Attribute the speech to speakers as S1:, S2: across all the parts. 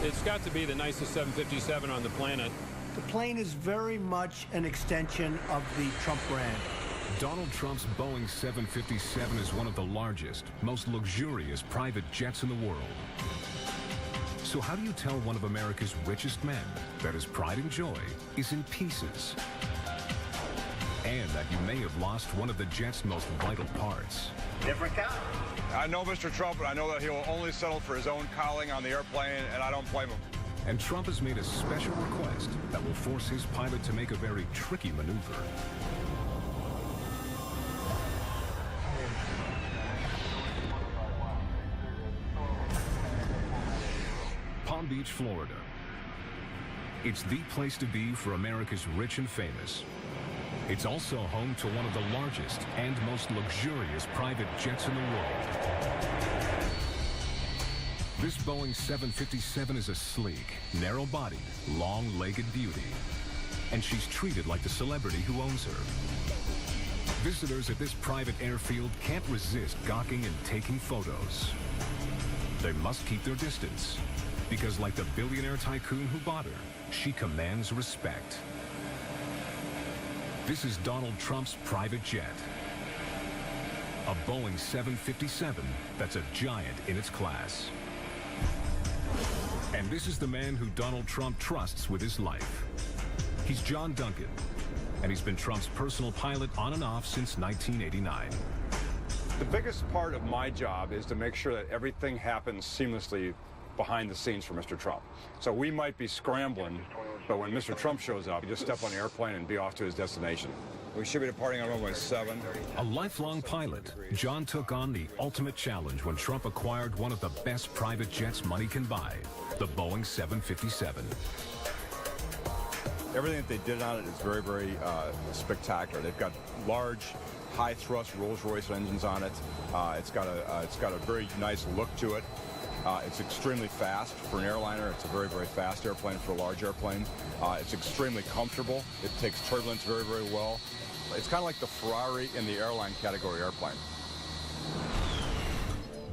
S1: It's got to be the nicest 757 on the planet.
S2: The plane is very much an extension of the Trump brand.
S3: Donald Trump's Boeing 757 is one of the largest, most luxurious private jets in the world. So how do you tell one of America's richest men that his pride and joy is in pieces? And that you may have lost one of the jet's most vital parts.
S2: Different guy.
S4: I know Mr. Trump, and I know that he will only settle for his own cowling on the airplane, and I don't blame him.
S3: And Trump has made a special request that will force his pilot to make a very tricky maneuver. Palm Beach, Florida. It's the place to be for America's rich and famous. It's also home to one of the largest and most luxurious private jets in the world. This Boeing 757 is a sleek, narrow-bodied, long-legged beauty. And she's treated like the celebrity who owns her. Visitors at this private airfield can't resist gawking and taking photos. They must keep their distance, because like the billionaire tycoon who bought her, she commands respect. This is Donald Trump's private jet. A Boeing 757 that's a giant in its class. And this is the man who Donald Trump trusts with his life. He's John Duncan, and he's been Trump's personal pilot on and off since 1989.
S4: The biggest part of my job is to make sure that everything happens seamlessly behind the scenes for Mr. Trump. So we might be scrambling, but when Mr. Trump shows up, you just step on the airplane and be off to his destination. We should be departing on runway 7.
S3: A lifelong pilot, John took on the ultimate challenge when Trump acquired one of the best private jets money can buy, the Boeing 757.
S4: Everything that they did on it is very, very spectacular. They've got large, high-thrust Rolls-Royce engines on it. It's got a very nice look to it. It's extremely fast for an airliner. It's a very, very fast airplane for a large airplane. It's extremely comfortable. It takes turbulence very, very well. It's kind of like the Ferrari in the airline category airplane.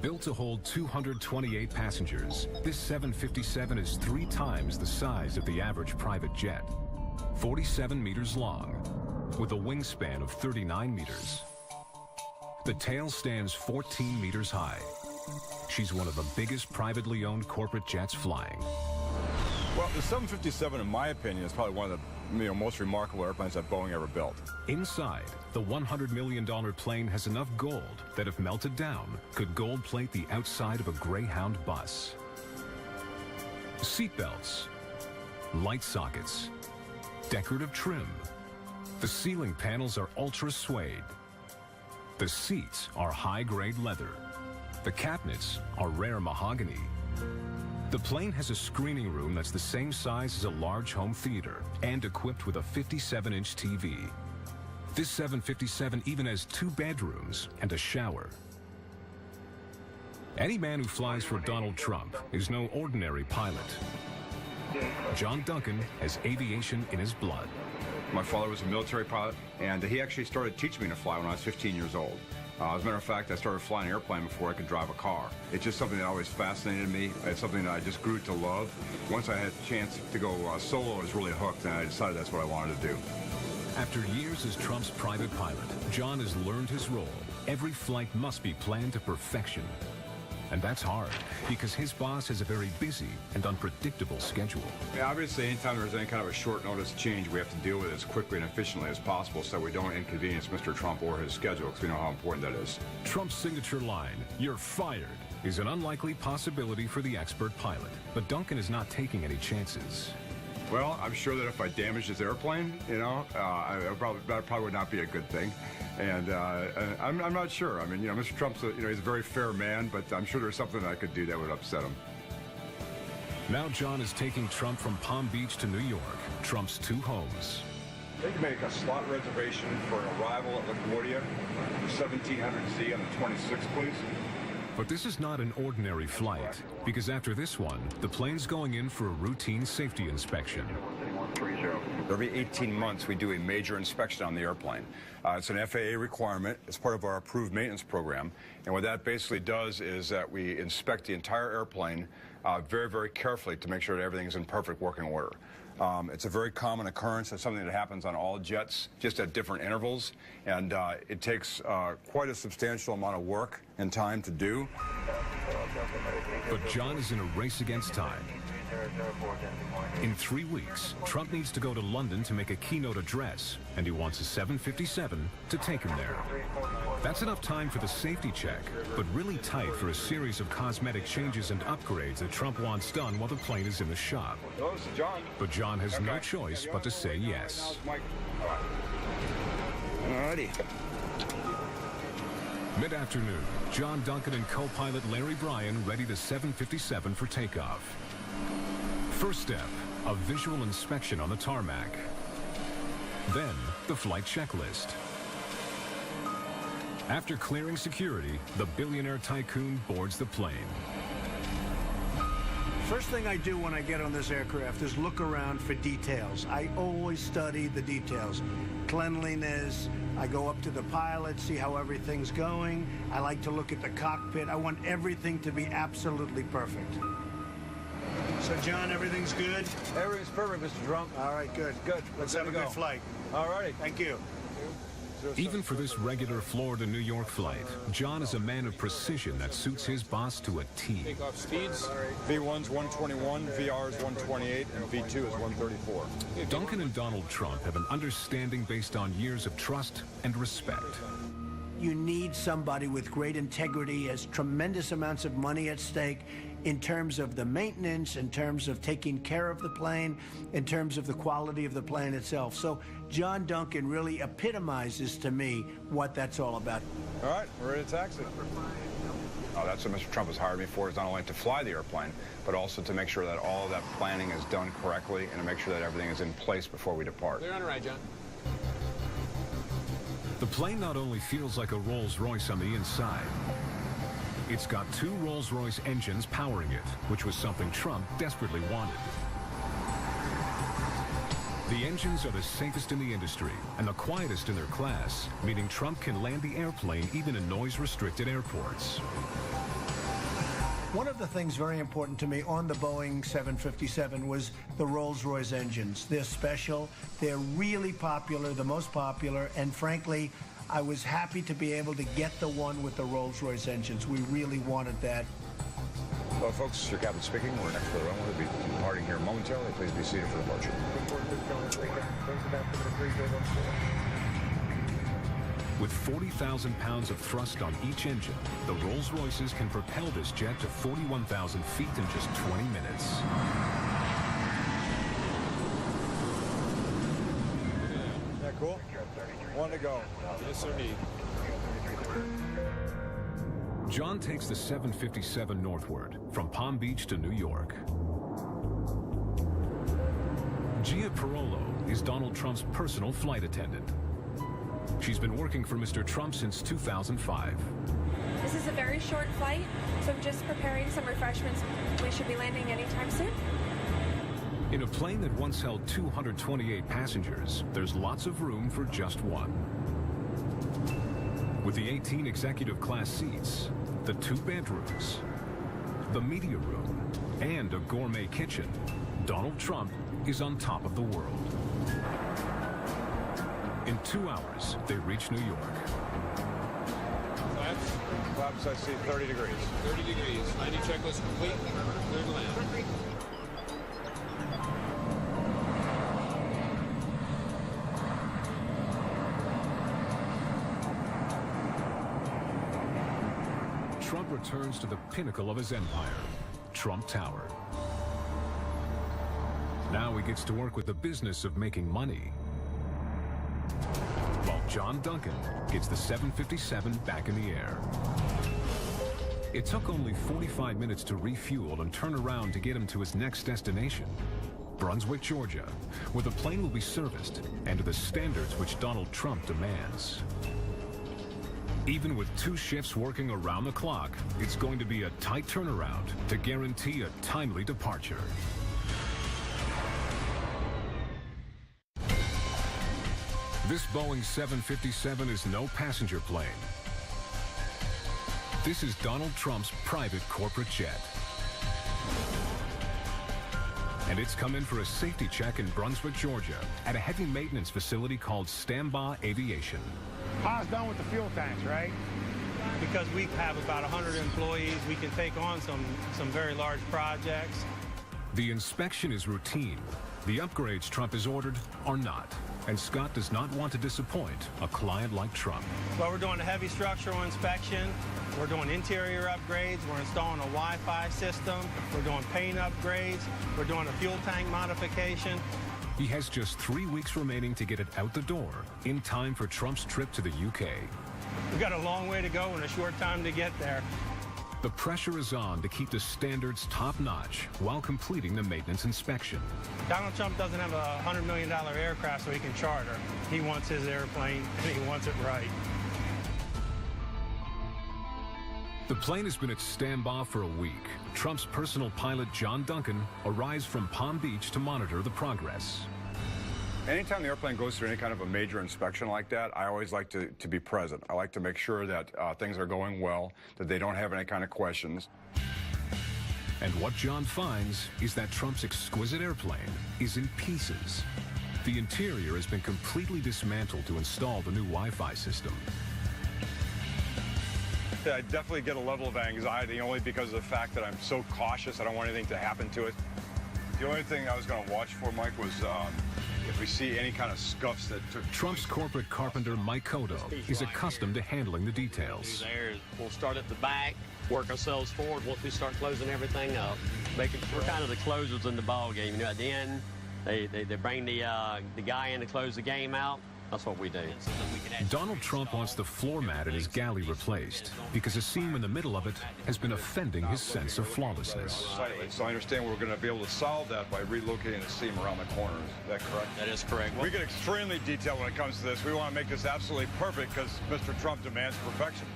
S3: Built to hold 228 passengers, this 757 is 3 times the size of the average private jet. 47 meters long, with a wingspan of 39 meters. The tail stands 14 meters high. She's one of the biggest privately owned corporate jets flying.
S4: Well, the 757, in my opinion, is probably one of the most remarkable airplanes that Boeing ever built.
S3: Inside, the $100 million plane has enough gold that if melted down, could gold plate the outside of a Greyhound bus. Seatbelts, light sockets, decorative trim. The ceiling panels are ultra suede. The seats are high-grade leather. The cabinets are rare mahogany. The plane has a screening room that's the same size as a large home theater and equipped with a 57-inch TV. This 757 even has 2 bedrooms and a shower. Any man who flies for Donald Trump is no ordinary pilot. John Duncan has aviation in his blood.
S4: My father was a military pilot, and he actually started teaching me to fly when I was 15 years old. As a matter of fact, I started flying an airplane before I could drive a car. It's just something that always fascinated me. It's something that I just grew to love. Once I had a chance to go solo, I was really hooked, and I decided that's what I wanted to do.
S3: After years as Trump's private pilot, John has learned his role. Every flight must be planned to perfection. And that's hard, because his boss has a very busy and unpredictable schedule.
S4: Yeah, obviously, anytime there's any kind of a short notice change, we have to deal with it as quickly and efficiently as possible so we don't inconvenience Mr. Trump or his schedule, because we know how important that is.
S3: Trump's signature line, "You're fired," is an unlikely possibility for the expert pilot. But Duncan is not taking any chances.
S4: Well, I'm sure that if I damaged his airplane, that probably would not be a good thing. And I'm not sure. I mean, Mr. Trump's he's a very fair man, but I'm sure there's something I could do that would upset him.
S3: Now John is taking Trump from Palm Beach to New York, Trump's 2 homes.
S4: They can make a slot reservation for an arrival at LaGuardia, the 1700Z on the 26th, please.
S3: But this is not an ordinary flight, because after this one, the plane's going in for a routine safety inspection.
S4: Every 18 months, we do a major inspection on the airplane. It's an FAA requirement. It's part of our approved maintenance program. And what that basically does is that we inspect the entire airplane very, very carefully to make sure that everything is in perfect working order. It's a very common occurrence. It's something that happens on all jets, just at different intervals. And it takes quite a substantial amount of work and time to do.
S3: But John is in a race against time. In 3 weeks, Trump needs to go to London to make a keynote address, and he wants a 757 to take him there. That's enough time for the safety check, but really tight for a series of cosmetic changes and upgrades that Trump wants done while the plane is in the shop.
S4: Hello, this is John.
S3: But John has no choice but to say yes.
S4: Alrighty.
S3: Mid-afternoon, John Duncan and co-pilot Larry Bryan ready the 757 for takeoff. First step, a visual inspection on the tarmac. Then, the flight checklist. After clearing security, the billionaire tycoon boards the plane.
S2: First thing I do when I get on this aircraft is look around for details. I always study the details. Cleanliness, I go up to the pilot, see how everything's going. I like to look at the cockpit. I want everything to be absolutely perfect. So, John, everything's good?
S5: Everything's perfect, Mr. Trump.
S2: All right, good.
S5: Good.
S2: Let's have a good flight.
S5: All righty.
S2: Thank you.
S3: Even for this regular Florida-New York flight, John is a man of precision that suits his boss to a T.
S1: Takeoff speeds.
S4: V1's 121, VR's 128, and V2 is 134.
S3: Duncan and Donald Trump have an understanding based on years of trust and respect.
S2: You need somebody with great integrity, has tremendous amounts of money at stake in terms of the maintenance, in terms of taking care of the plane, in terms of the quality of the plane itself. So John Duncan really epitomizes to me what that's all about.
S4: All right, we're ready to taxi. That's what Mr. Trump has hired me for, is not only to fly the airplane, but also to make sure that all of that planning is done correctly and to make sure that everything is in place before we depart.
S1: Clear on right, John.
S3: The plane not only feels like a Rolls-Royce on the inside, it's got 2 Rolls-Royce engines powering it, which was something Trump desperately wanted. The engines are the safest in the industry and the quietest in their class, meaning Trump can land the airplane even in noise-restricted airports.
S2: One of the things very important to me on the Boeing 757 was the Rolls-Royce engines. They're special, they're really popular, the most popular, and frankly, I was happy to be able to get the one with the Rolls-Royce engines. We really wanted that.
S4: Hello, folks. Your captain speaking. We're next to the runway. We'll be departing here momentarily. Please be seated for departure.
S3: With 40,000 pounds of thrust on each engine, the Rolls-Royces can propel this jet to 41,000 feet in just 20 minutes.
S5: Is that cool? 1 to go.
S1: Yes, sir, indeed.
S3: John takes the 757 northward from Palm Beach to New York. Gia Parolo is Donald Trump's personal flight attendant. She's been working for Mr. Trump since 2005.
S6: This is a very short flight, so I'm just preparing some refreshments. We should be landing anytime soon.
S3: In a plane that once held 228 passengers, there's lots of room for just one. With the 18 executive class seats, the 2 bedrooms, the media room, and a gourmet kitchen, Donald Trump is on top of the world. In 2 hours, they reach New York.
S1: Flaps.
S4: Flaps, I see 30 degrees.
S1: 30 degrees. Landing checklist complete. Clear to land.
S3: Trump returns to the pinnacle of his empire, Trump Tower. Now he gets to work with the business of making money, while John Duncan gets the 757 back in the air. It took only 45 minutes to refuel and turn around to get him to his next destination, Brunswick, Georgia, where the plane will be serviced and to the standards which Donald Trump demands. Even with 2 shifts working around the clock, it's going to be a tight turnaround to guarantee a timely departure. This Boeing 757 is no passenger plane. This is Donald Trump's private corporate jet. And it's come in for a safety check in Brunswick, Georgia, at a heavy maintenance facility called Stambaugh Aviation.
S7: How's done with the fuel tanks, right? Because we have about 100 employees, we can take on some very large projects.
S3: The inspection is routine. The upgrades Trump has ordered are not. And Scott does not want to disappoint a client like Trump.
S7: Well, we're doing a heavy structural inspection. We're doing interior upgrades. We're installing a Wi-Fi system. We're doing paint upgrades. We're doing a fuel tank modification.
S3: He has just 3 weeks remaining to get it out the door in time for Trump's trip to the UK.
S7: We've got a long way to go and a short time to get there.
S3: The pressure is on to keep the standards top-notch while completing the maintenance inspection.
S7: Donald Trump doesn't have a $100 million aircraft so he can charter. He wants his airplane, and he wants it right.
S3: The plane has been at Stambaugh for a week. Trump's personal pilot, John Duncan, arrives from Palm Beach to monitor the progress.
S4: Anytime the airplane goes through any kind of a major inspection like that, I always like to be present. I like to make sure that things are going well, that they don't have any kind of questions.
S3: And what John finds is that Trump's exquisite airplane is in pieces. The interior has been completely dismantled to install the new Wi-Fi system.
S4: I definitely get a level of anxiety only because of the fact that I'm so cautious. I don't want anything to happen to it. The only thing I was going to watch for, Mike, was if we see any kind of scuffs that took
S3: Trump's corporate carpenter, Mike Cotto, is accustomed to handling the details.
S8: We'll start at the back, work ourselves forward once we start closing everything up. We're kind of the closers in the ball game. You know, at the end, they bring the guy in to close the game out. That's what we do.
S3: Donald Trump wants the floor mat in his galley replaced because a seam in the middle of it has been offending his sense of flawlessness.
S4: So I understand we're going to be able to solve that by relocating the seam around the corners. Is that correct?
S8: That is correct.
S4: We get extremely detailed when it comes to this. We want to make this absolutely perfect because Mr. Trump demands perfection.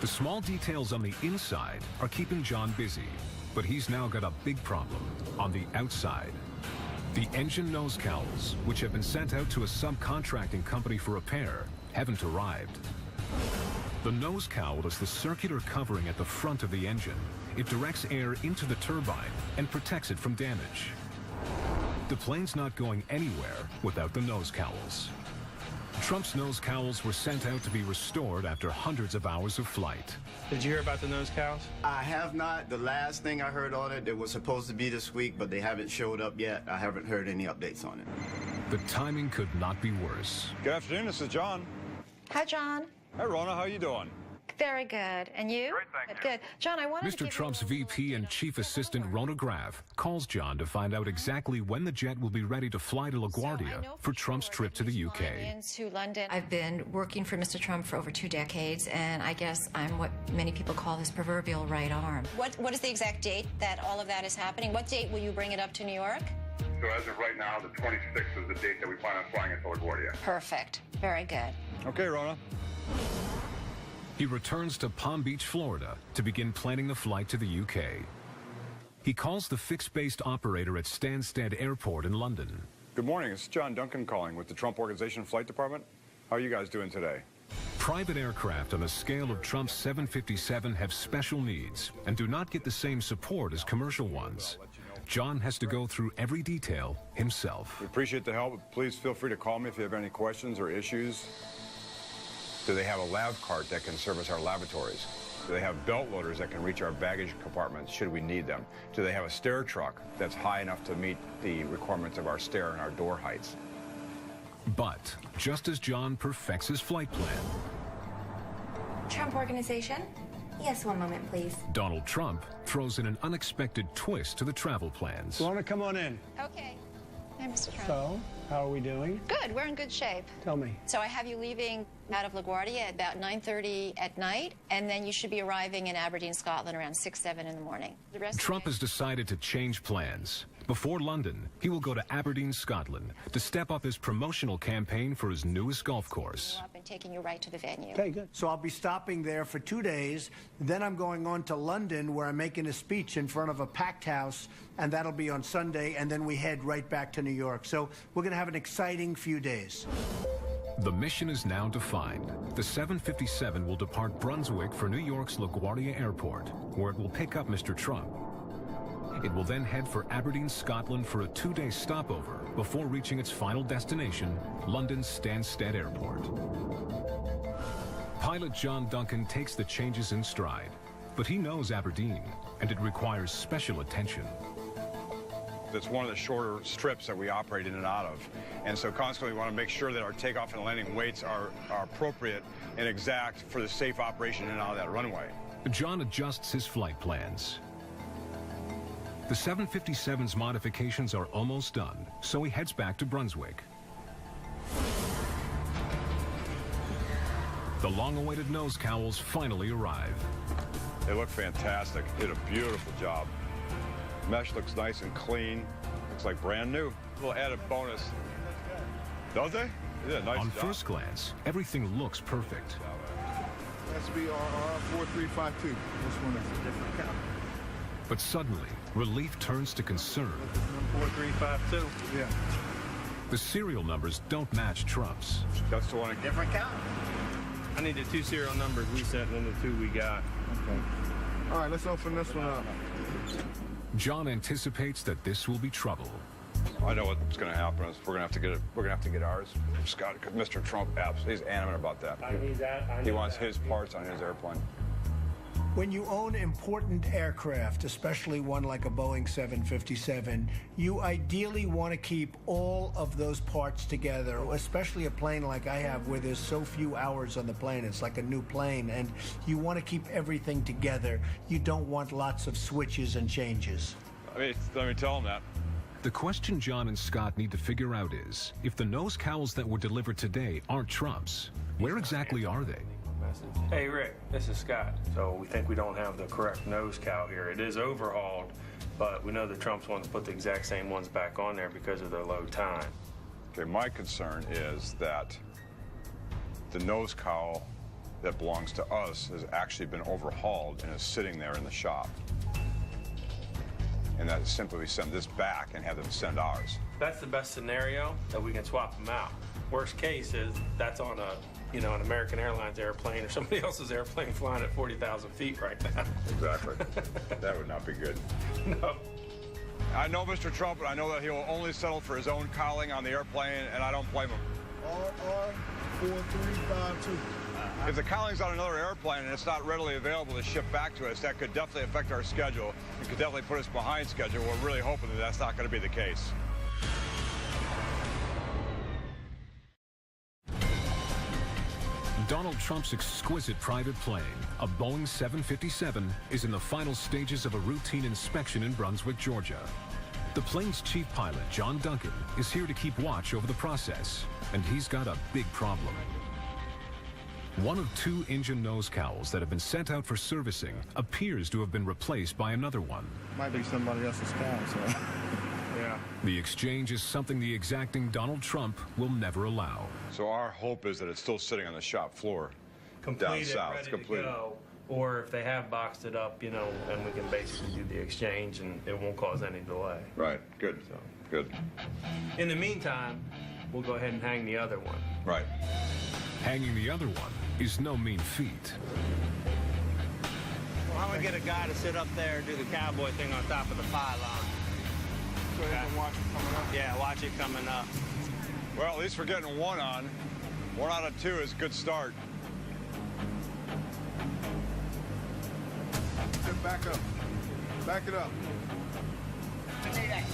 S3: The small details on the inside are keeping John busy, but he's now got a big problem on the outside. The engine nose cowls, which have been sent out to a subcontracting company for repair, haven't arrived. The nose cowl is the circular covering at the front of the engine. It directs air into the turbine and protects it from damage. The plane's not going anywhere without the nose cowls. Trump's nose cowls were sent out to be restored after hundreds of hours of flight.
S7: Did you hear about the nose cowls?
S9: I have not. The last thing I heard on it, it was supposed to be this week, but they haven't showed up yet. I haven't heard any updates on it.
S3: The timing could not be worse.
S4: Good afternoon, this is John.
S10: Hi, John.
S4: Hi, Rona, how you doing?
S10: Very good. And you?
S4: Great, thank you.
S10: Good. John, I wanted to give
S3: Mr. Trump's
S10: you a little
S3: VP and Chief Assistant Rona Graff calls John to find out exactly when the jet will be ready to fly to LaGuardia for Trump's trip to the UK.
S10: Into London. I've been working for Mr. Trump for over 2 decades, and I guess I'm what many people call his proverbial right arm.
S11: What is the exact date that all of that is happening? What date will you bring it up to New York?
S12: So as of right now, the 26th is the date that we plan on flying into LaGuardia.
S11: Perfect. Very good.
S4: Okay, Rona.
S3: He returns to Palm Beach, Florida, to begin planning the flight to the UK. He calls the fixed-based operator at Stansted Airport in London.
S4: Good morning, it's John Duncan calling with the Trump Organization Flight Department. How are you guys doing today?
S3: Private aircraft on the scale of Trump's 757 have special needs and do not get the same support as commercial ones. John has to go through every detail himself.
S4: We appreciate the help. Please feel free to call me if you have any questions or issues. Do they have a lav cart that can service our lavatories? Do they have belt loaders that can reach our baggage compartments should we need them? Do they have a stair truck that's high enough to meet the requirements of our stair and our door heights?
S3: But just as John perfects his flight plan,
S6: Trump Organization? Yes, one moment, please.
S3: Donald Trump throws in an unexpected twist to the travel plans.
S7: Rona, come on in.
S11: Okay. Hi, Mr. Trump.
S7: So, how are we doing?
S11: Good. We're in good shape.
S7: Tell me.
S11: So I have you leaving out of LaGuardia at about 9:30 at night, and then you should be arriving in Aberdeen, Scotland around 6, 7 in the morning. The rest
S3: Trump has decided to change plans. Before London, he will go to Aberdeen, Scotland, to step up his promotional campaign for his newest golf course.
S11: Up and taking you right to the venue.
S2: Okay, good. So I'll be stopping there for 2 days. Then I'm going on to London, where I'm making a speech in front of a packed house, and that'll be on Sunday, and then we head right back to New York. So we're going to have an exciting few days.
S3: The mission is now defined. The 757 will depart Brunswick for New York's LaGuardia Airport, where it will pick up Mr. Trump. It will then head for Aberdeen, Scotland for a 2-day stopover before reaching its final destination, London's Stansted Airport. Pilot John Duncan takes the changes in stride, but he knows Aberdeen, and it requires special attention.
S4: It's one of the shorter strips that we operate in and out of. And so constantly we want to make sure that our takeoff and landing weights are appropriate and exact for the safe operation in and out of that runway.
S3: John adjusts his flight plans. The 757's modifications are almost done, so he heads back to Brunswick. The long-awaited nose cowls finally arrive.
S4: They look fantastic. Did a beautiful job. Mesh looks nice and clean. Looks like brand new. A little added bonus. Does they? They did a nice
S3: On
S4: job.
S3: first glance, everything looks perfect.
S5: That's BRR 4352. This one is a different count.
S3: But suddenly, relief turns to concern.
S7: 4352.
S5: Yeah.
S3: The serial numbers don't match Trump's.
S4: That's the one.
S9: Different count.
S7: I need the 2 serial numbers reset and then the 2 we got.
S5: Okay. All right, let's open this one up.
S3: John anticipates that this will be trouble.
S4: I know what's going to happen. We're going to have to get it. We're going to have to get ours from Scott, because Mr. Trump he's adamant about that. He wants his parts on his airplane.
S2: When you own important aircraft, especially one like a Boeing 757, you ideally want to keep all of those parts together, especially a plane like I have where there's so few hours on the plane. It's like a new plane, and you want to keep everything together. You don't want lots of switches and changes.
S4: Let me tell him that.
S3: The question John and Scott need to figure out is, if the nose cowls that were delivered today aren't Trump's, where exactly are they?
S7: Hey Rick, this is Scott. So we think we don't have the correct nose cowl here. It is overhauled, but we know the Trumps want to put the exact same ones back on there because of their low time.
S4: Okay, my concern is that the nose cowl that belongs to us has actually been overhauled and is sitting there in the shop. And that is simply we send this back and have them send ours.
S7: That's the best scenario, that we can swap them out. Worst case is that's on a an American Airlines airplane or somebody else's airplane flying at 40,000 feet right now.
S4: Exactly. That would not be good.
S7: No.
S4: I know Mr. Trump, and I know that he will only settle for his own cowling on the airplane, and I don't blame him.
S5: RR 4352.
S4: If the cowling's on another airplane and it's not readily available to ship back to us, that could definitely affect our schedule. It could definitely put us behind schedule. We're really hoping that that's not going to be the case.
S3: Donald Trump's exquisite private plane, a Boeing 757, is in the final stages of a routine inspection in Brunswick, Georgia. The plane's chief pilot, John Duncan, is here to keep watch over the process, and he's got a big problem. One of 2 engine nose cowls that have been sent out for servicing appears to have been replaced by another one.
S5: Might be somebody else's cowl, so.
S7: Yeah.
S3: The exchange is something the exacting Donald Trump will never allow.
S4: So our hope is that it's still sitting on the shop floor down south.
S7: Ready to go. Or if they have boxed it up, and we can basically do the exchange and it won't cause any delay.
S4: Right, good,
S7: So.
S4: good.
S7: In the meantime, we'll go ahead and hang the other one.
S4: Right.
S3: Hanging the other one is no mean feat.
S7: Well, I'm going to get a guy to sit up there and do the cowboy thing on top of the pylon.
S5: So you can watch it coming up.
S7: Yeah, watch it coming up.
S4: Well, at least we're getting 1 on. 1 out of 2 is a good start.
S5: Back up. Back it up.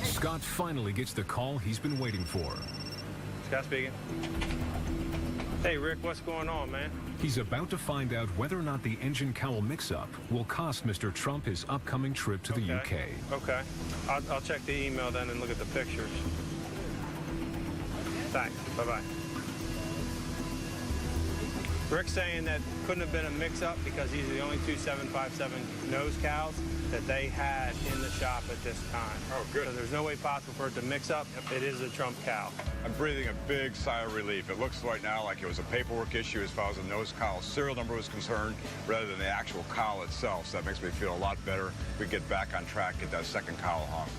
S3: Scott finally gets the call he's been waiting for.
S7: Scott speaking. Hey, Rick, what's going on, man?
S3: He's about to find out whether or not the engine cowl mix-up will cost Mr. Trump his upcoming trip to the UK.
S7: Okay. I'll check the email then and look at the pictures. Thanks. Bye-bye. Rick's saying that couldn't have been a mix-up because these are the only 2 757 nose cowls that they had in the shop at this time.
S4: Oh, good.
S7: So there's no way possible for it to mix up. It is a Trump cowl.
S4: I'm breathing a big sigh of relief. It looks right now like it was a paperwork issue as far as the nose cowl serial number was concerned, rather than the actual cowl itself. So that makes me feel a lot better. We get back on track, get that second cowl hung.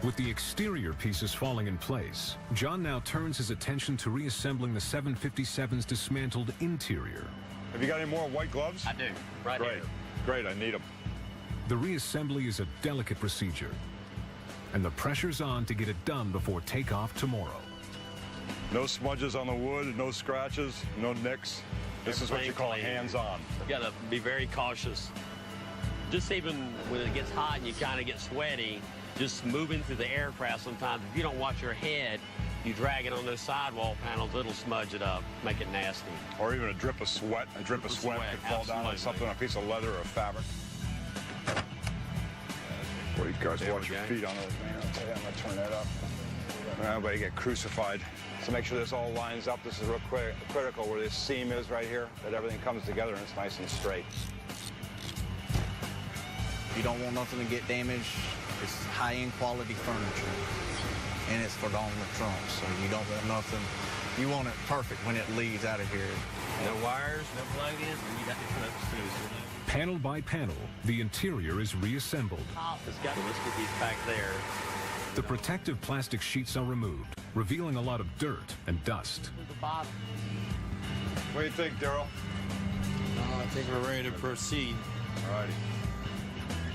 S3: With the exterior pieces falling in place, John now turns his attention to reassembling the 757's dismantled interior.
S4: Have you got any more white gloves?
S8: I do, right
S4: Great.
S8: here.
S4: Great, I need them.
S3: The reassembly is a delicate procedure, and the pressure's on to get it done before takeoff tomorrow.
S4: No smudges on the wood, no scratches, no nicks. This is what you call hands-on.
S8: You gotta be very cautious. Just even when it gets hot and you kind of get sweaty, just moving through the aircraft sometimes, if you don't watch your head, you drag it on those sidewall panels, it'll smudge it up, make it nasty.
S4: Or even a drip of sweat. A drip of sweat could fall down on something, a piece of leather or fabric. Boy, you guys watch your feet on those, man. I'll tell you, I'm gonna turn that up. Everybody get crucified. So make sure this all lines up. This is real critical where this seam is right here, that everything comes together and it's nice and straight.
S13: You don't want nothing to get damaged. It's high-end quality furniture, and it's for Donald Trump, so you don't want nothing. You want it perfect when it leaves out of here.
S8: No wires, no plug-ins, and you got the clips too. So
S3: Panel by panel, the interior is reassembled.
S8: it's got the lift piece back there.
S3: The protective plastic sheets are removed, revealing a lot of dirt and dust.
S8: The bottom.
S4: What do you think, Daryl?
S14: I think we're ready to proceed.
S4: All righty.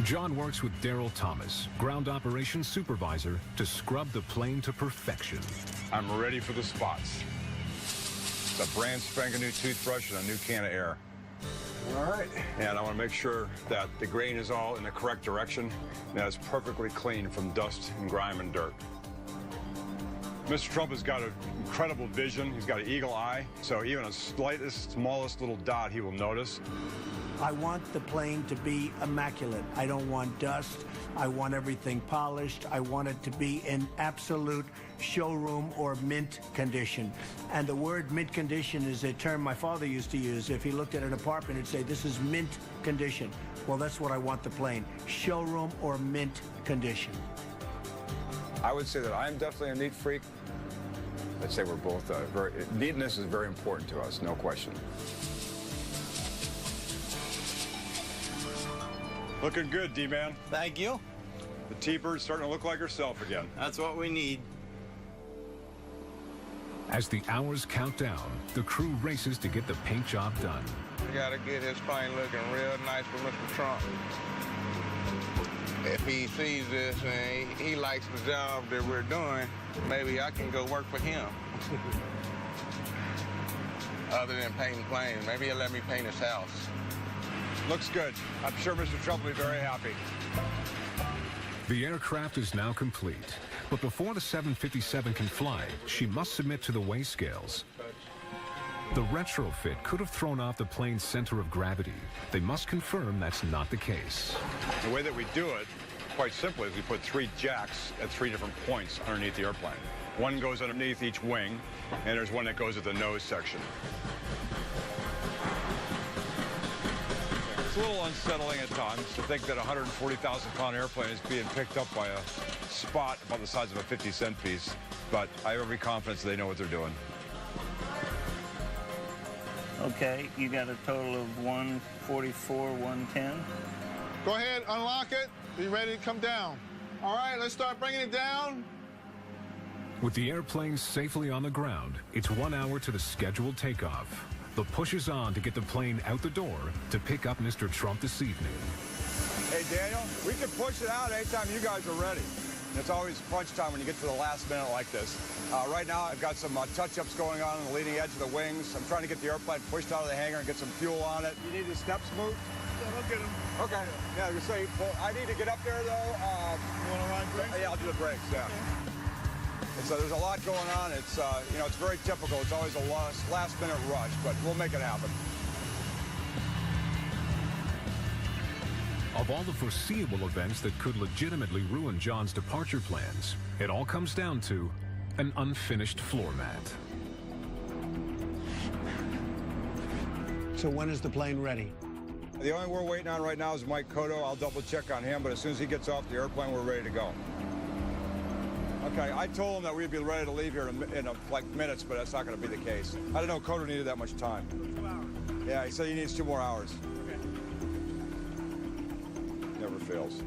S3: John works with Daryl Thomas, ground operations supervisor, to scrub the plane to perfection.
S4: I'm ready for the spots. It's a brand spanking new toothbrush and a new can of air. All right. And I want to make sure that the grain is all in the correct direction and that it's perfectly clean from dust and grime and dirt. Mr. Trump has got an incredible vision. He's got an eagle eye, so even a slightest, smallest little dot he will notice.
S2: I want the plane to be immaculate. I don't want dust. I want everything polished. I want it to be in absolute showroom or mint condition. And the word mint condition is a term my father used to use. If he looked at an apartment, he'd say, this is mint condition. Well, that's what I want the plane. Showroom or mint condition.
S4: I would say that I'm definitely a neat freak. I'd say we're both neatness is very important to us, no question. Looking good, D-Man.
S13: Thank you.
S4: The T-Bird's starting to look like herself again.
S13: That's what we need.
S3: As the hours count down, the crew races to get the paint job done.
S15: We gotta get his plane looking real nice for Mr. Trump. If he sees this and he likes the job that we're doing, maybe I can go work for him. Other than painting planes, maybe he'll let me paint his house.
S4: Looks good. I'm sure Mr. Trump will be very happy.
S3: The aircraft is now complete, but before the 757 can fly, she must submit to the weigh scales. The retrofit could have thrown off the plane's center of gravity. They must confirm that's not the case.
S4: The way that we do it, quite simply, is we put 3 jacks at 3 different points underneath the airplane. One goes underneath each wing, and there's one that goes at the nose section. It's a little unsettling at times to think that a 140,000-pound airplane is being picked up by a spot about the size of a 50-cent piece, but I have every confidence they know what they're doing.
S16: Okay, you got a total of 144, 110.
S5: Go ahead, unlock it. Be ready to come down. All right, let's start bringing it down.
S3: With the airplane safely on the ground, it's 1 hour to the scheduled takeoff. The push is on to get the plane out the door to pick up Mr. Trump this evening.
S4: Hey, Daniel, we can push it out anytime you guys are ready. It's always crunch time when you get to the last minute like this. Right now, I've got some touch-ups going on the leading edge of the wings. I'm trying to get the airplane pushed out of the hangar and get some fuel on it. You need the steps moved?
S5: Yeah, I'll get them.
S4: Okay. Yeah, you say, well, I need to get up there, though.
S5: You want to ride brakes?
S4: Yeah, I'll do the brakes, yeah. Okay. So there's a lot going on. It's, you know, it's very typical. It's always a last-minute rush, but we'll make it happen.
S3: Of all the foreseeable events that could legitimately ruin John's departure plans, it all comes down to an unfinished floor mat.
S2: So when is the plane ready?
S4: The only we're waiting on right now is Mike Cotto. I'll double-check on him, but as soon as he gets off the airplane, we're ready to go. Okay, I told him that we'd be ready to leave here in like minutes, but that's not going to be the case. I didn't know Cotto needed that much time.
S5: 2 hours.
S4: Yeah, he said he needs 2 more hours.
S5: Okay.
S4: Never fails.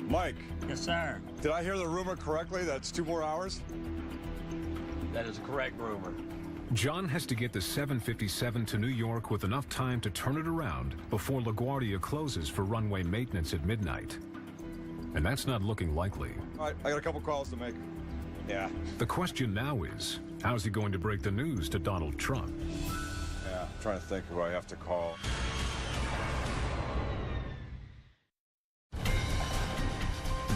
S4: Mike.
S16: Yes, sir.
S4: Did I hear the rumor correctly that it's 2 more hours?
S8: That is a correct rumor.
S3: John has to get the 757 to New York with enough time to turn it around before LaGuardia closes for runway maintenance at midnight. And that's not looking likely.
S4: All right, I got a couple calls to make. Yeah.
S3: The question now is, how's he going to break the news to Donald Trump?
S4: Yeah, I'm trying to think who I have to call.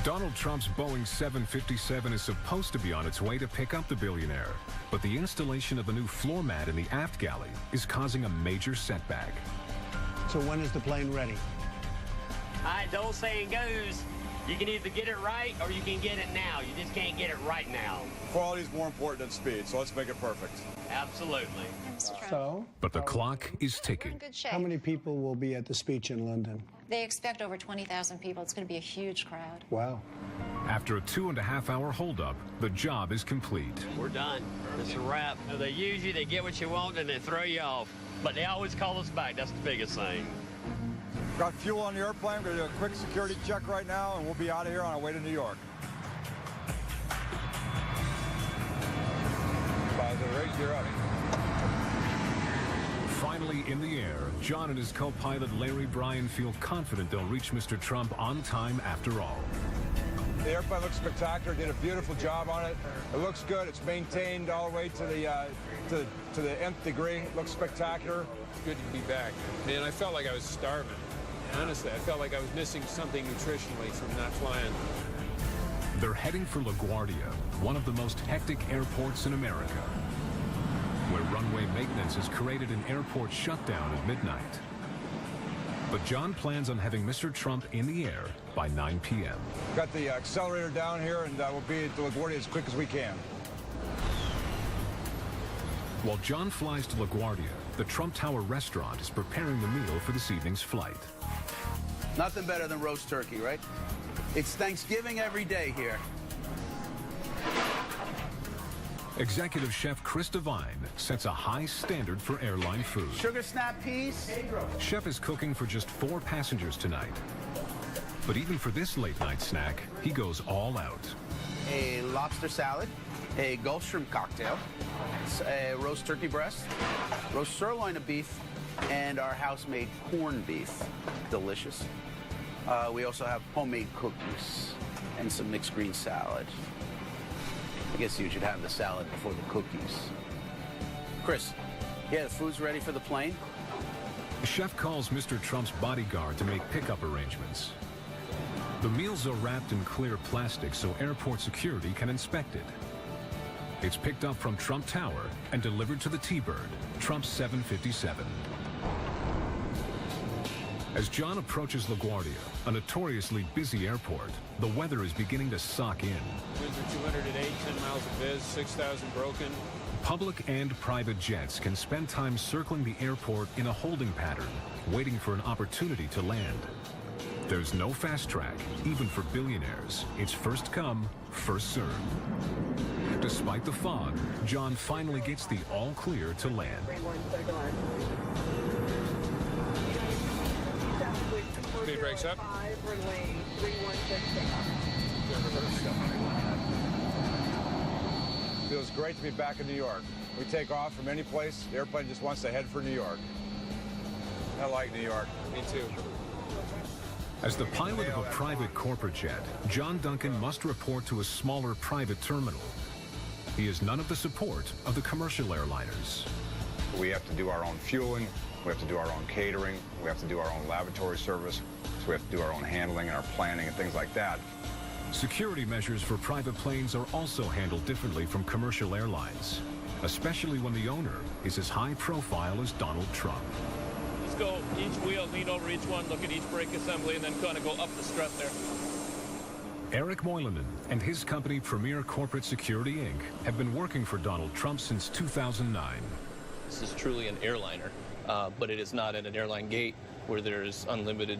S3: Donald Trump's Boeing 757 is supposed to be on its way to pick up the billionaire, but the installation of a new floor mat in the aft galley is causing a major setback.
S2: So when is the plane ready?
S8: All right, the old saying goes, you can either get it right or you can get it now. You just can't get it right now.
S4: Quality is more important than speed, so let's make it perfect.
S8: Absolutely.
S2: So?
S3: But the clock is ticking.
S11: Good shape.
S2: How many people will be at the speech in London?
S11: They expect over 20,000 people. It's going to be a huge crowd.
S2: Wow.
S3: After a 2.5-hour holdup, the job is complete.
S8: We're done. It's a wrap. They use you, they get what you want, and they throw you off. But they always call us back. That's the biggest thing.
S4: Got fuel on the airplane. We're going to do a quick security check right now, and we'll be out of here on our way to New York. You're up.
S3: Finally in the air, John and his co-pilot Larry Bryan feel confident they'll reach Mr. Trump on time after all.
S4: The airplane looks spectacular. Did a beautiful job on it. It looks good. It's maintained all the way to the nth degree. It looks spectacular.
S1: It's good to be back. Man, I felt like I was starving. Honestly, I felt like I was missing something nutritionally from not flying.
S3: They're heading for LaGuardia, one of the most hectic airports in America, where runway maintenance has created an airport shutdown at midnight. But John plans on having Mr. Trump in the air by 9 p.m.
S4: Got the accelerator down here, and we'll be at LaGuardia as quick as we can.
S3: While John flies to LaGuardia, the Trump Tower restaurant is preparing the meal for this evening's flight.
S17: Nothing better than roast turkey, right? It's Thanksgiving every day here.
S3: Executive Chef Chris Devine sets a high standard for airline food.
S17: Sugar snap peas.
S3: Chef is cooking for just 4 passengers tonight. But even for this late-night snack, he goes all out.
S17: A lobster salad, a Gulf shrimp cocktail, a roast turkey breast, roast sirloin of beef, and our house-made corned beef. Delicious. We also have homemade cookies and some mixed green salad. I guess you should have the salad before the cookies. Chris, yeah, the food's ready for the plane?
S3: Chef calls Mr. Trump's bodyguard to make pickup arrangements. The meals are wrapped in clear plastic so airport security can inspect it. It's picked up from Trump Tower and delivered to the T-Bird, Trump's 757. As John approaches LaGuardia, a notoriously busy airport, the weather is beginning to sock in.
S1: Winds are 208, 10 miles of viz, 6,000 broken.
S3: Public and private jets can spend time circling the airport in a holding pattern, waiting for an opportunity to land. There's no fast track, even for billionaires. It's first come, first served. Despite the fog, John finally gets the all clear to land.
S1: Speed brakes up.
S4: Feels great to be back in New York. We take off from any place. The airplane just wants to head for New York. I like New York.
S1: Me too.
S3: As the pilot of a private corporate jet, John Duncan must report to a smaller private terminal. He has none of the support of the commercial airliners.
S4: We have to do our own fueling. We have to do our own catering. We have to do our own laboratory service. So we have to do our own handling and our planning and things like that.
S3: Security measures for private planes are also handled differently from commercial airlines, especially when the owner is as high profile as Donald Trump.
S18: Just go each wheel, lean over each one, look at each brake assembly, and then kind of go up the strut there.
S3: Eric Moylanen and his company Premier Corporate Security, Inc. have been working for Donald Trump since 2009.
S19: This is truly an airliner, but it is not at an airline gate where there's unlimited,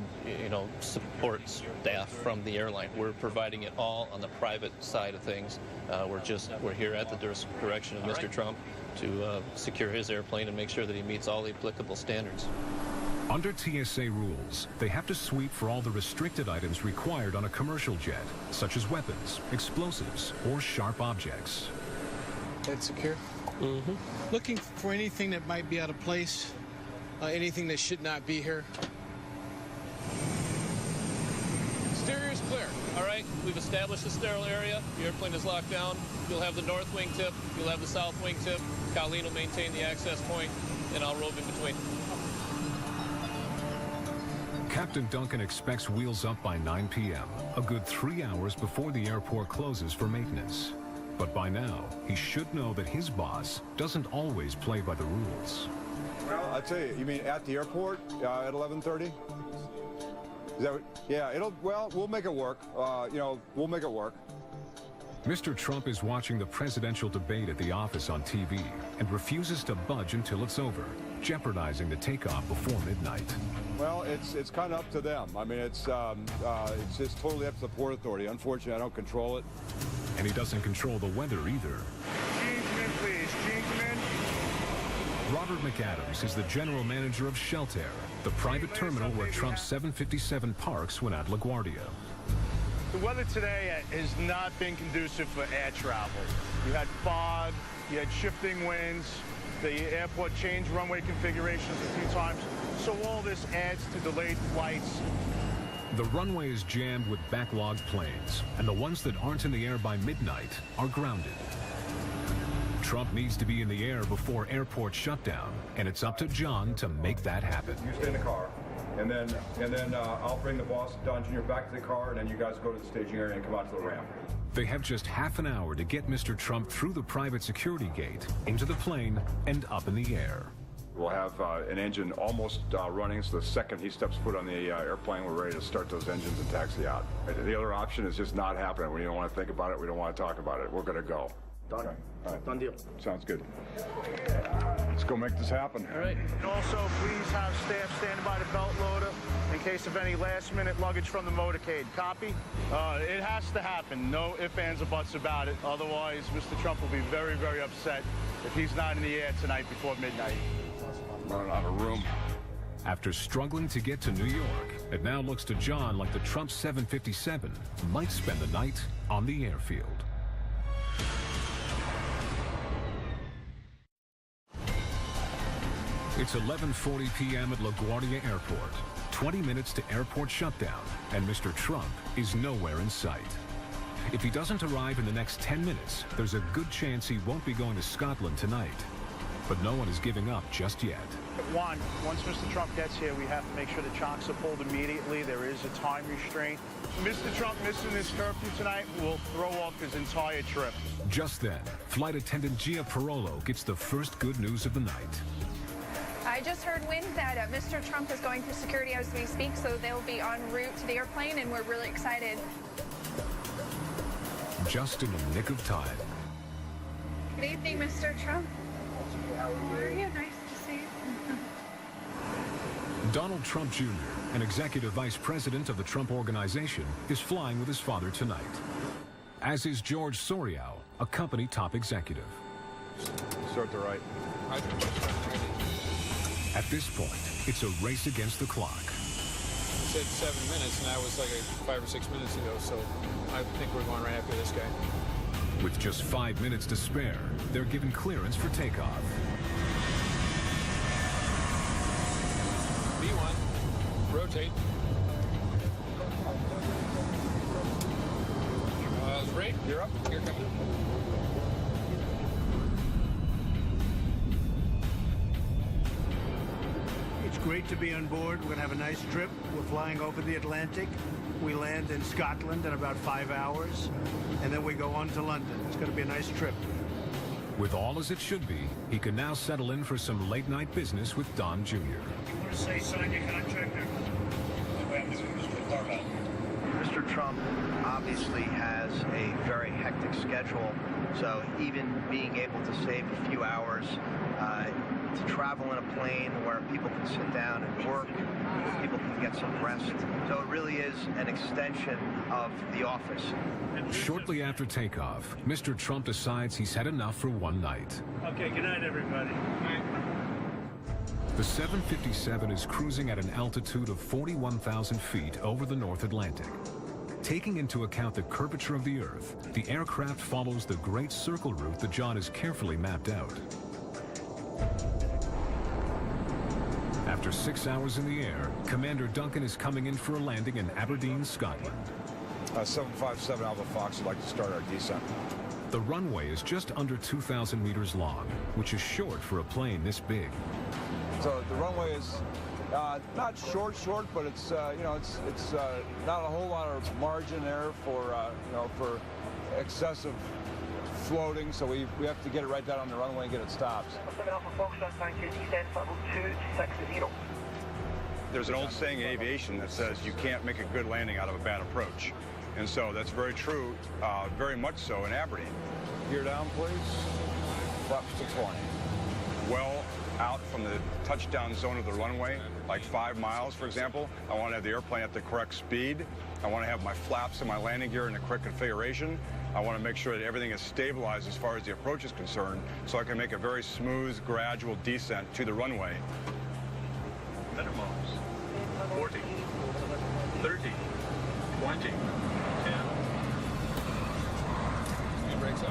S19: support staff from the airline. We're providing it all on the private side of things. We're here at the direction of Mr. Trump to secure his airplane and make sure that he meets all the applicable standards.
S3: Under TSA rules, they have to sweep for all the restricted items required on a commercial jet, such as weapons, explosives, or sharp objects.
S14: That's secure? Mm-hmm. Looking for anything that might be out of place, anything that should not be here.
S18: Exterior is clear. All right, we've established the sterile area. The airplane is locked down. You'll have the north wing tip. You'll have the south wing tip. Colleen will maintain the access point, and I'll rove in between.
S3: Captain Duncan expects wheels up by 9 p.m., a good 3 hours before the airport closes for maintenance. But by now, he should know that his boss doesn't always play by the rules.
S4: Well, I'll tell you mean at the airport at 11:30? Is that what, yeah, we'll make it work. We'll make it work.
S3: Mr. Trump is watching the presidential debate at the office on TV and refuses to budge until it's over, jeopardizing the takeoff before midnight.
S4: Well, it's kind of up to them. I mean, it's just totally up to the Port Authority. Unfortunately, I don't control it.
S3: And he doesn't control the weather either.
S5: Changeman, please. Changeman.
S3: Robert McAdams is the general manager of Sheltair, the private terminal where Trump's 757 parks when at LaGuardia.
S20: The weather today has not been conducive for air travel. You had fog, you had shifting winds, the airport changed runway configurations a few times, so all this adds to delayed flights.
S3: The runway is jammed with backlogged planes, and the ones that aren't in the air by midnight are grounded. Trump needs to be in the air before airport shutdown, and it's up to John to make that happen.
S4: You stay in the car, and then I'll bring the boss, Don Jr., back to the car, and then you guys go to the staging area and come out to the ramp.
S3: They have just half an hour to get Mr. Trump through the private security gate, into the plane, and up in the air.
S4: We'll have an engine almost running, so the second he steps foot on the airplane, we're ready to start those engines and taxi out. The other option is just not happening. We don't want to think about it. We don't want to talk about it. We're going to go.
S20: Done.
S4: Okay. All right.
S20: Done deal.
S4: Sounds good. Let's go make this happen.
S20: All right. And also, please have staff stand by the belt loader in case of any last-minute luggage from the motorcade. Copy? It has to happen. No ifs, ands, or buts about it. Otherwise, Mr. Trump will be very, very upset if he's not in the air tonight before midnight.
S4: Running out of room.
S3: After struggling to get to New York, it now looks to John like the Trump 757 might spend the night on the airfield. It's 11:40 p.m. at LaGuardia Airport. 20 minutes to airport shutdown, and Mr. Trump is nowhere in sight. If he doesn't arrive in the next 10 minutes, there's a good chance he won't be going to Scotland tonight. But no one is giving up just yet.
S20: One, once Mr. Trump gets here, we have to make sure the chocks are pulled immediately. There is a time restraint. Mr. Trump missing his curfew tonight will throw off his entire trip.
S3: Just then, flight attendant Gia Parolo gets the first good news of the night.
S6: I just heard wind that Mr. Trump is going through security as we speak, so they'll be en route to the airplane, and we're really excited.
S3: Just in the nick of time.
S6: Good evening, Mr. Trump. How are you? Nice to see you.
S3: Donald Trump Jr., an executive vice president of the Trump Organization, is flying with his father tonight, as is George Soriano, a company top executive.
S4: Start the right.
S3: At this point, it's a race against the clock.
S1: It said 7 minutes, and that was like 5 or 6 minutes ago, so I think we're going right after this guy.
S3: With just 5 minutes to spare, they're given clearance for takeoff.
S1: B1, rotate. Ray, you're up. Here comes it.
S2: It's great to be on board. We're going to have a nice trip. We're flying over the Atlantic. We land in Scotland in about 5 hours, and then we go on to London. It's going to be a nice trip.
S3: With all as it should be, he can now settle in for some late-night business with Don Jr.
S20: You want to say sign your contract there?
S17: Mr. Trump obviously has a very hectic schedule, so even being able to save a few hours to travel in a plane where people can sit down and work, people can get some rest. So it really is an extension of the office.
S3: Shortly after takeoff, Mr. Trump decides he's had enough for one night.
S20: Okay, good night, everybody.
S3: The 757 is cruising at an altitude of 41,000 feet over the North Atlantic. Taking into account the curvature of the Earth, the aircraft follows the Great Circle route that John has carefully mapped out. After 6 hours in the air, Commander Duncan is coming in for a landing in Aberdeen, Scotland.
S4: 757 Alpha Fox would like to start our descent.
S3: The runway is just under 2,000 meters long, which is short for a plane this big.
S4: So the runway is not short, but it's it's not a whole lot of margin there for for excessive floating. So we have to get it right down on the runway and get it stopped.
S21: 7 Alpha Foxtrot, thank you. Descent level 260.
S4: There's an old saying in aviation that says you can't make a good landing out of a bad approach, and so that's very true, very much so in Aberdeen. Gear down, please. Flaps to 20. Well out from the touchdown zone of the runway, like 5 miles, for example. I want to have the airplane at the correct speed. I want to have my flaps and my landing gear in the correct configuration. I want to make sure that everything is stabilized as far as the approach is concerned, so I can make a very smooth, gradual descent to the runway.
S12: Minimums. 40, 30, 20, 10.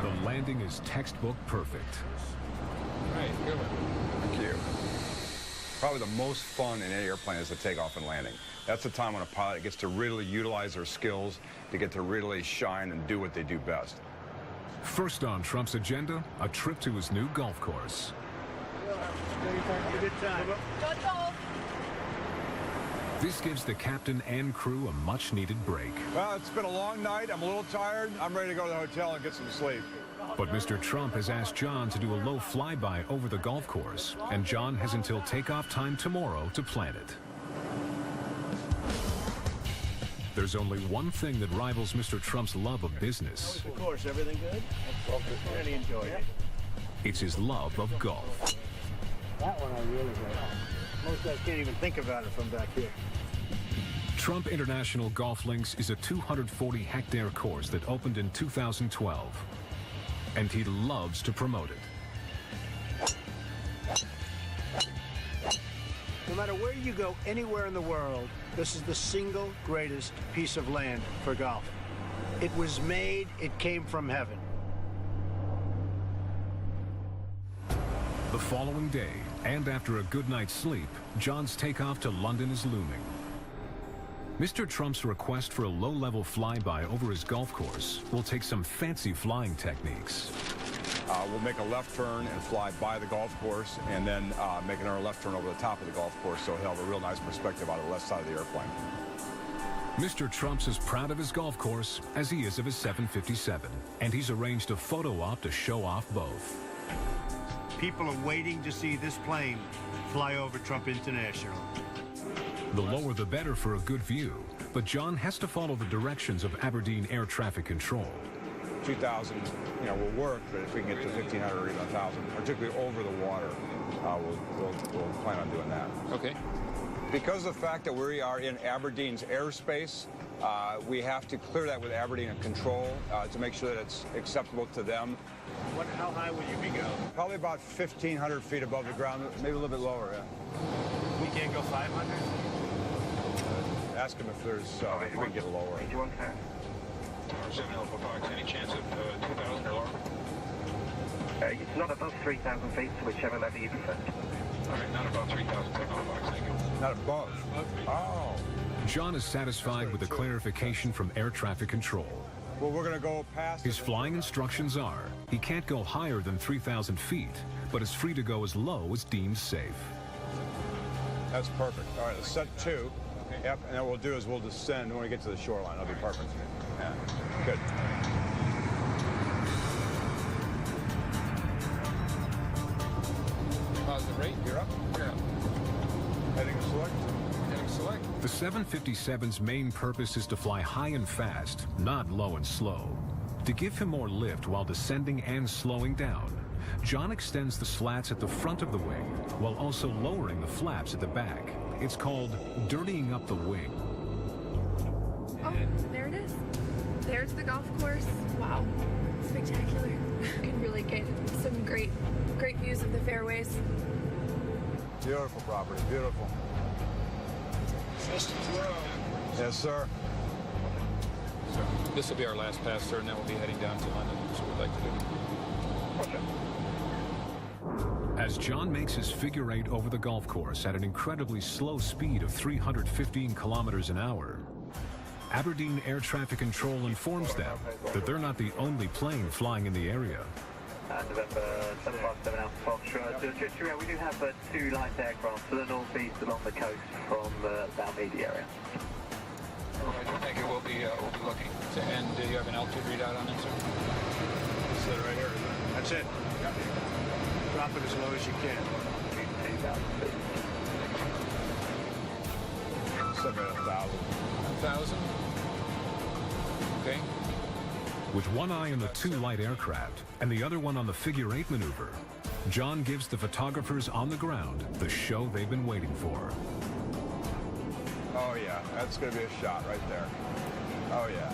S3: The landing is textbook perfect.
S1: All right, good one.
S4: Thank you. Probably the most fun in any airplane is the takeoff and landing. That's the time when a pilot gets to really utilize their skills, to get to really shine and do what they do best.
S3: First on Trump's agenda, a trip to his new golf course.
S2: Good time.
S3: This gives the captain and crew a much-needed break.
S4: Well, it's been a long night. I'm a little tired. I'm ready to go to the hotel and get some sleep.
S3: But Mr. Trump has asked John to do a low flyby over the golf course, and John has until takeoff time tomorrow to plan it. There's only one thing that rivals Mr. Trump's love of business.
S2: Of course, everything good? I really enjoyed it.
S3: It's his love of golf.
S2: That one I really like. Most guys can't even think about it from back here.
S3: Trump International Golf Links is a 240-hectare course that opened in 2012. And he loves to promote it.
S2: No matter where you go, anywhere in the world, this is the single greatest piece of land for golf. It was made, it came from heaven.
S3: The following day, and after a good night's sleep, John's takeoff to London is looming. Mr. Trump's request for a low-level flyby over his golf course will take some fancy flying techniques.
S4: We'll make a left turn and fly by the golf course, and then make another left turn over the top of the golf course, so he'll have a real nice perspective out of the left side of the airplane.
S3: Mr. Trump's as proud of his golf course as he is of his 757, and he's arranged a photo op to show off both.
S2: People are waiting to see this plane fly over Trump International.
S3: The lower the better for a good view, but John has to follow the directions of Aberdeen Air Traffic Control.
S4: 2,000, will work, but if we can get to 1,500 or even 1,000, particularly over the water, we'll plan on doing that.
S1: Okay.
S4: Because of the fact that we are in Aberdeen's airspace, we have to clear that with Aberdeen and Control to make sure that it's acceptable to them.
S2: How high would you be going?
S4: Probably about 1,500 feet above the ground, maybe a little bit lower, yeah.
S2: We can't go 500?
S4: Ask him if there's, if we can get lower.
S12: 7 Alpha Fox, any chance of 2,000 or lower?
S21: It's not above 3,000 feet, so whichever level you prefer.
S12: All right, not above 3,000, 7 Alpha Fox, thank you.
S4: Not above? Oh.
S3: John is satisfied with the clarification from Air Traffic Control.
S4: Well, we're going to go past...
S3: His flying instructions are, he can't go higher than 3,000 feet, but is free to go as low as deemed safe.
S4: That's perfect. All right, let's set 2. Yep, and then what we'll do is we'll descend when we get to the shoreline. That'll be perfect. Yeah, good.
S1: Positive rate,
S4: You're up.
S1: you're up.
S4: Heading select.
S1: Heading select.
S3: The 757's main purpose is to fly high and fast, not low and slow. To give him more lift while descending and slowing down, John extends the slats at the front of the wing while also lowering the flaps at the back. It's called dirtying up the wing.
S6: Oh, there it is. There's the golf course. Wow, spectacular. You can really get some great views of the fairways.
S4: Beautiful property, beautiful. Yes, sir.
S1: So this will be our last pass, sir, and then we'll be heading down to London. That's what we'd like to do.
S3: As John makes his figure eight over the golf course at an incredibly slow speed of 315 kilometers an hour, Aberdeen Air Traffic Control informs them that they're not the only plane flying in the area.
S21: November 757 Alpha Foxtrot. Just to we do have 2 light aircraft to the northeast along the coast from the Balmedia area.
S12: All right, thank you. We'll be looking.
S1: And do you have an altitude readout on it, sir?
S2: This is it right here, isn't it? That's it. Drop it as low as you can.
S1: 1,000. Okay.
S3: With one eye on the 2 light aircraft and the other one on the figure eight maneuver, John gives the photographers on the ground the show they've been waiting for.
S4: Oh, yeah. That's going to be a shot right there. Oh, yeah.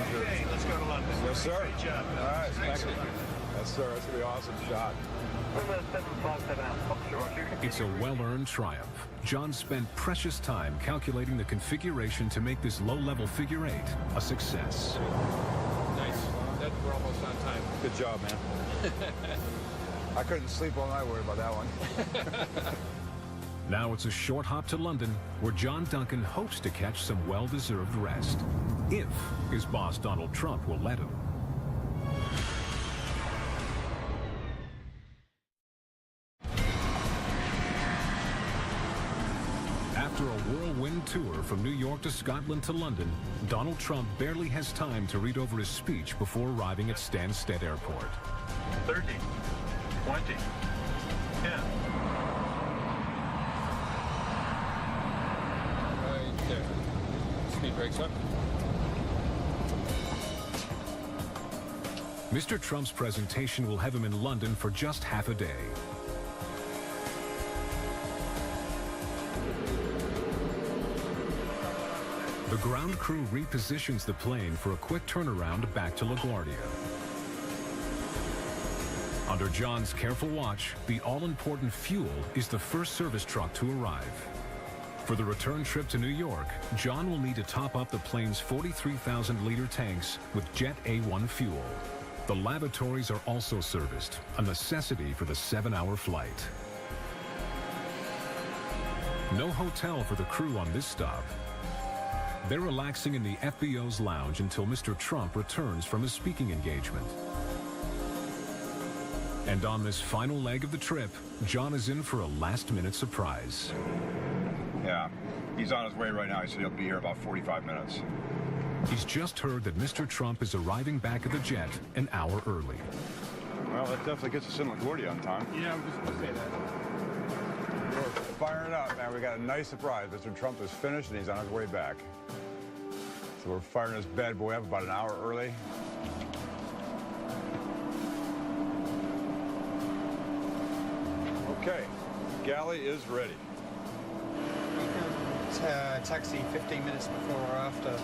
S2: Okay, let's go to London.
S4: Yes, sir.
S2: Great job.
S4: All right. Thank you. Yes, sir. That's going to be an awesome shot.
S3: It's a well-earned triumph. John spent precious time calculating the configuration to make this low-level figure eight a success.
S1: Nice. We're almost on time.
S4: Good job, man. I couldn't sleep all night worried about that one.
S3: Now it's a short hop to London, where John Duncan hopes to catch some well-deserved rest, if his boss Donald Trump will let him. After a whirlwind tour from New York to Scotland to London, Donald Trump barely has time to read over his speech before arriving at Stansted Airport.
S12: 30, 20, 10.
S1: Right there. Speed brakes up.
S3: Mr. Trump's presentation will have him in London for just half a day. The ground crew repositions the plane for a quick turnaround back to LaGuardia. Under John's careful watch, the all-important fuel is the first service truck to arrive. For the return trip to New York, John will need to top up the plane's 43,000-liter tanks with Jet A1 fuel. The lavatories are also serviced, a necessity for the 7-hour flight. No hotel for the crew on this stop. They're relaxing in the FBO's lounge until Mr. Trump returns from his speaking engagement. And on this final leg of the trip, John is in for a last-minute surprise.
S4: Yeah, he's on his way right now. He said he'll be here about 45 minutes.
S3: He's just heard that Mr. Trump is arriving back at the jet an hour early.
S4: Well, that definitely gets us in LaGuardia on time.
S1: Yeah, I was just going to say that.
S4: We're firing up, man. We got a nice surprise. Mr. Trump is finished, and he's on his way back. So we're firing this bad boy up about an hour early. Okay, galley is ready.
S14: Taxi 15 minutes before or after.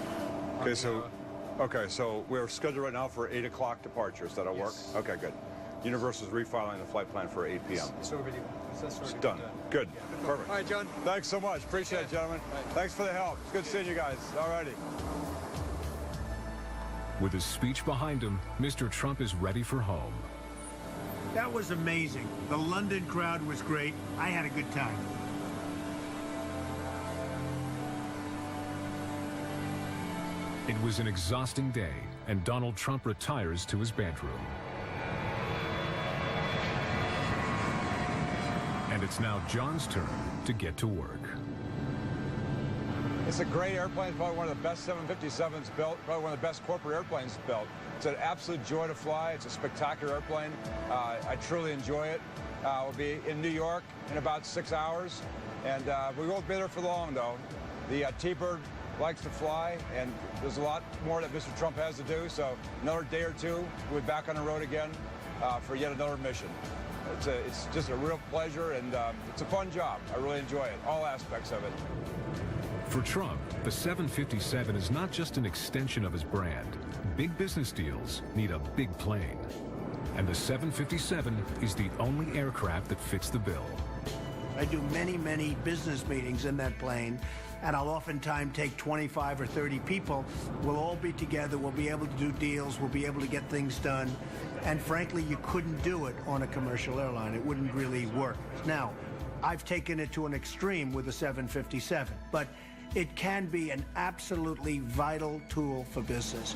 S4: Okay, so we're scheduled right now for 8 o'clock departure. Is that work? Okay, good. Universal's refiling the flight plan for 8 p.m.
S14: It's already
S4: done. Good.
S14: Yeah.
S4: Perfect.
S14: All right, John.
S4: Thanks so much. Appreciate it, gentlemen. Thanks for the help. It's good seeing you guys. All righty.
S3: With his speech behind him, Mr. Trump is ready for home.
S2: That was amazing. The London crowd was great. I had a good time.
S3: It was an exhausting day, and Donald Trump retires to his bedroom. And it's now John's turn to get to work.
S4: It's a great airplane. It's probably one of the best 757s built, probably one of the best corporate airplanes built. It's an absolute joy to fly. It's a spectacular airplane. I truly enjoy it. We'll be in New York in about 6 hours, and we won't be there for long, though. The T-Bird likes to fly, and there's a lot more that Mr. Trump has to do, so another day or two, we'll be back on the road again for yet another mission. It's just a real pleasure, and it's a fun job. I really enjoy it, all aspects of it.
S3: For Trump, the 757 is not just an extension of his brand. Big business deals need a big plane. And the 757 is the only aircraft that fits the bill.
S2: I do many, many business meetings in that plane, and I'll oftentimes take 25 or 30 people. We'll all be together. We'll be able to do deals. We'll be able to get things done. And frankly, you couldn't do it on a commercial airline. It wouldn't really work. Now, I've taken it to an extreme with the 757, but it can be an absolutely vital tool for business.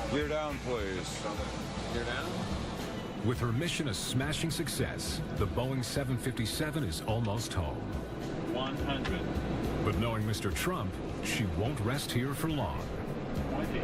S4: Clear down, please.
S1: Clear down.
S3: With her mission a smashing success, the Boeing 757 is almost home.
S12: 100.
S3: But knowing Mr. Trump, she won't rest here for long.
S12: 20.